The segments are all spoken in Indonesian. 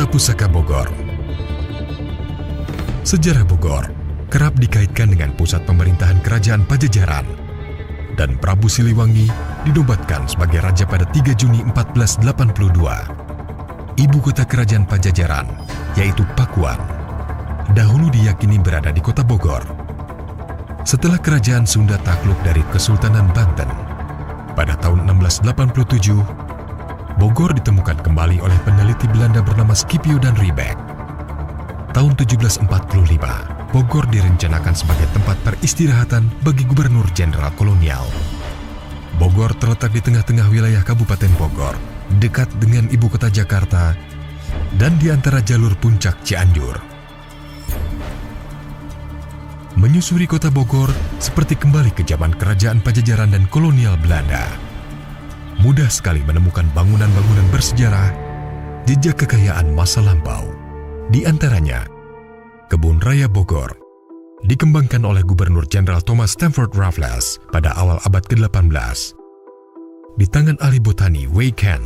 Kota Pusaka Bogor. Sejarah Bogor kerap dikaitkan dengan pusat pemerintahan Kerajaan Pajajaran, dan Prabu Siliwangi dinobatkan sebagai raja pada 3 Juni 1482. Ibu kota Kerajaan Pajajaran, yaitu Pakuan, dahulu diyakini berada di Kota Bogor. Setelah Kerajaan Sunda takluk dari Kesultanan Banten, pada tahun 1687, Bogor ditemukan kembali oleh peneliti Belanda bernama Scipio dan Riebeck. Tahun 1745, Bogor direncanakan sebagai tempat peristirahatan bagi gubernur jenderal kolonial. Bogor terletak di tengah-tengah wilayah Kabupaten Bogor, dekat dengan ibu kota Jakarta, dan di antara jalur puncak Cianjur. Menyusuri kota Bogor seperti kembali ke zaman Kerajaan Pajajaran dan kolonial Belanda. Mudah sekali menemukan bangunan-bangunan bersejarah, jejak kekayaan masa lampau. Di antaranya, Kebun Raya Bogor, dikembangkan oleh Gubernur Jenderal Thomas Stamford Raffles pada awal abad ke-18. Di tangan ahli botani Wei Ken,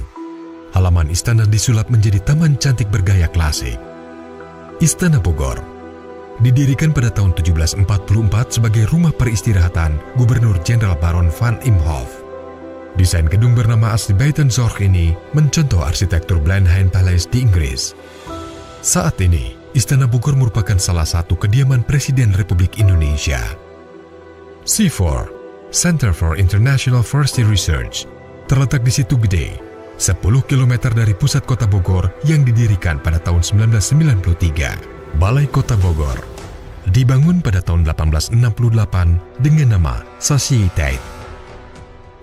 halaman istana disulap menjadi taman cantik bergaya klasik. Istana Bogor didirikan pada tahun 1744 sebagai rumah peristirahatan Gubernur Jenderal Baron van Imhoff. Desain gedung bernama asli Buitenzorg ini mencontoh arsitektur Blenheim Palace di Inggris. Saat ini, Istana Bogor merupakan salah satu kediaman Presiden Republik Indonesia. C4, Center for International Forestry Research, terletak di Situ Gede, 10 km dari pusat kota Bogor yang didirikan pada tahun 1993. Balai Kota Bogor dibangun pada tahun 1868 dengan nama Societate.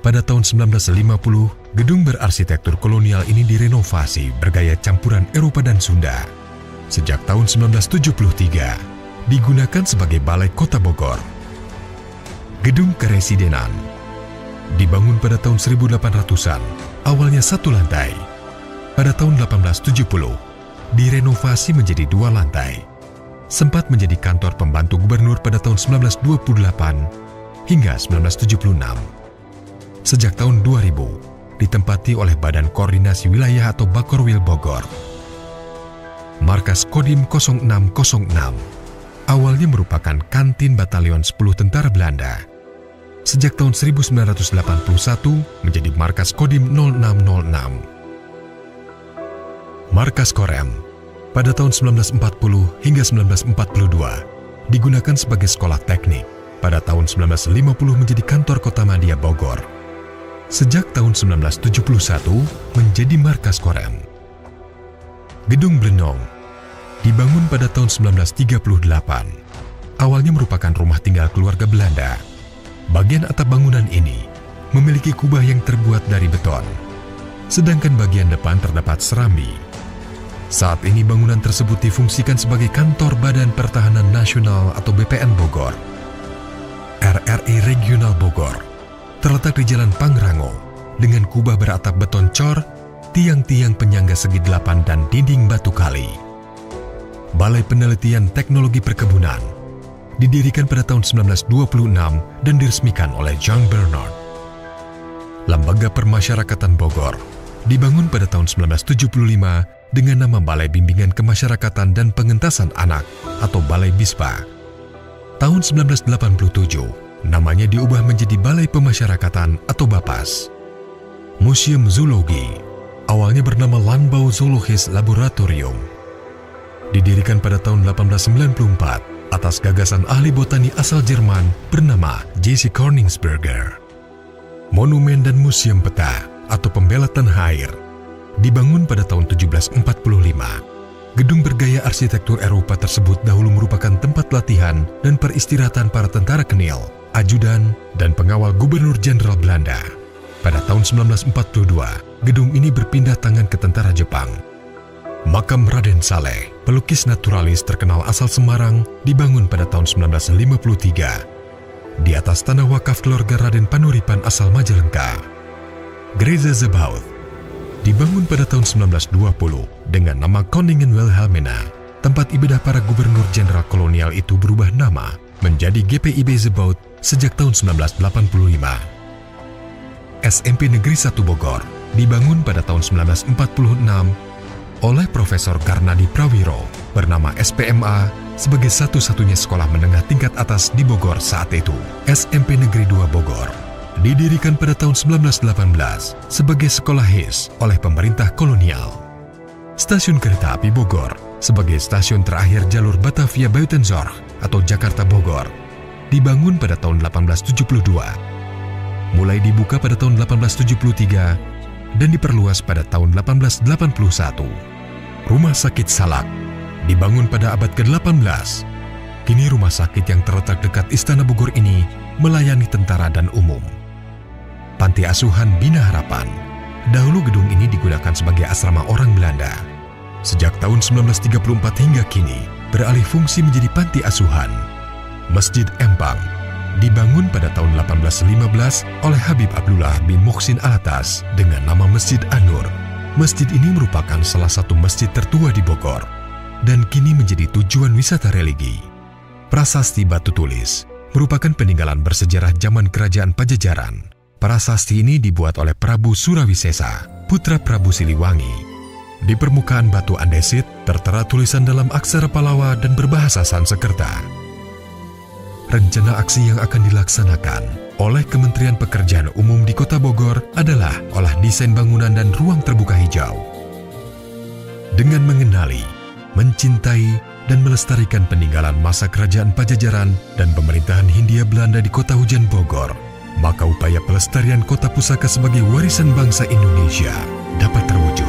Pada tahun 1950, gedung berarsitektur kolonial ini direnovasi bergaya campuran Eropa dan Sunda. Sejak tahun 1973, digunakan sebagai Balai Kota Bogor. Gedung Keresidenan dibangun pada tahun 1800-an, awalnya 1 lantai. Pada tahun 1870, direnovasi menjadi 2 lantai. Sempat menjadi kantor pembantu gubernur pada tahun 1928 hingga 1976. Sejak tahun 2000, ditempati oleh Badan Koordinasi Wilayah atau Bakorwil Bogor. Markas Kodim 0606 awalnya merupakan kantin Batalion 10 Tentara Belanda. Sejak tahun 1981 menjadi markas Kodim 0606. Markas Korem pada tahun 1940 hingga 1942 digunakan sebagai sekolah teknik. Pada tahun 1950 menjadi kantor Kota Madya Bogor. Sejak tahun 1971 menjadi markas Korem. Gedung Blenong dibangun pada tahun 1938. Awalnya merupakan rumah tinggal keluarga Belanda. Bagian atap bangunan ini memiliki kubah yang terbuat dari beton, sedangkan bagian depan terdapat serambi. Saat ini bangunan tersebut difungsikan sebagai kantor Badan Pertahanan Nasional atau BPN Bogor. RRI Regional Bogor terletak di Jalan Pangrango dengan kubah beratap beton cor, tiang-tiang penyangga segi 8 dan dinding batu kali. Balai Penelitian Teknologi Perkebunan didirikan pada tahun 1926 dan diresmikan oleh John Bernard. Lembaga Permasyarakatan Bogor dibangun pada tahun 1975 dengan nama Balai Bimbingan Kemasyarakatan dan Pengentasan Anak atau Balai Bispa. Tahun 1987, namanya diubah menjadi Balai Pemasyarakatan atau Bapas. Museum Zoologi, awalnya bernama Landbau Zoologisch Laboratorium, didirikan pada tahun 1894 atas gagasan ahli botani asal Jerman bernama J.C. Korningsberger. Monumen dan Museum Peta atau Pembela Tanah Air dibangun pada tahun 1745. Gedung bergaya arsitektur Eropa tersebut dahulu merupakan tempat latihan dan peristirahatan para tentara Kenil, ajudan, dan pengawal Gubernur Jenderal Belanda. Pada tahun 1942, gedung ini berpindah tangan ke tentara Jepang. Makam Raden Saleh, pelukis naturalis terkenal asal Semarang, dibangun pada tahun 1953 di atas tanah wakaf keluarga Raden Panuripan asal Majalengka. Gereja Zebaoth dibangun pada tahun 1920 dengan nama Koningen Wilhelmina. Tempat ibadah para gubernur jenderal kolonial itu berubah nama menjadi GPIB Zebaoth sejak tahun 1985. SMP Negeri 1 Bogor dibangun pada tahun 1946 oleh Profesor Karnadi Prawiro bernama SPMA sebagai satu-satunya sekolah menengah tingkat atas di Bogor saat itu, SMP Negeri 2 Bogor. Didirikan pada tahun 1918 sebagai sekolah HIS oleh pemerintah kolonial. Stasiun Kereta Api Bogor sebagai stasiun terakhir jalur Batavia Buitenzorg atau Jakarta Bogor dibangun pada tahun 1872. Mulai dibuka pada tahun 1873 dan diperluas pada tahun 1881. Rumah Sakit Salak dibangun pada abad ke-18. Kini rumah sakit yang terletak dekat Istana Bogor ini melayani tentara dan umum. Panti Asuhan Bina Harapan. Dahulu gedung ini digunakan sebagai asrama orang Belanda. Sejak tahun 1934 hingga kini beralih fungsi menjadi panti asuhan. Masjid Empang dibangun pada tahun 1815 oleh Habib Abdullah bin Muhsin Alatas dengan nama Masjid An-Nur. Masjid ini merupakan salah satu masjid tertua di Bogor dan kini menjadi tujuan wisata religi. Prasasti Batu Tulis merupakan peninggalan bersejarah zaman Kerajaan Pajajaran. Prasasti ini dibuat oleh Prabu Surawisesa, putra Prabu Siliwangi. Di permukaan batu andesit tertera tulisan dalam aksara Palawa dan berbahasa Sanskerta. Rencana aksi yang akan dilaksanakan oleh Kementerian Pekerjaan Umum di Kota Bogor adalah olah desain bangunan dan ruang terbuka hijau. Dengan mengenali, mencintai, dan melestarikan peninggalan masa Kerajaan Pajajaran dan pemerintahan Hindia Belanda di Kota Hujan Bogor, maka upaya pelestarian Kota Pusaka sebagai warisan bangsa Indonesia dapat terwujud.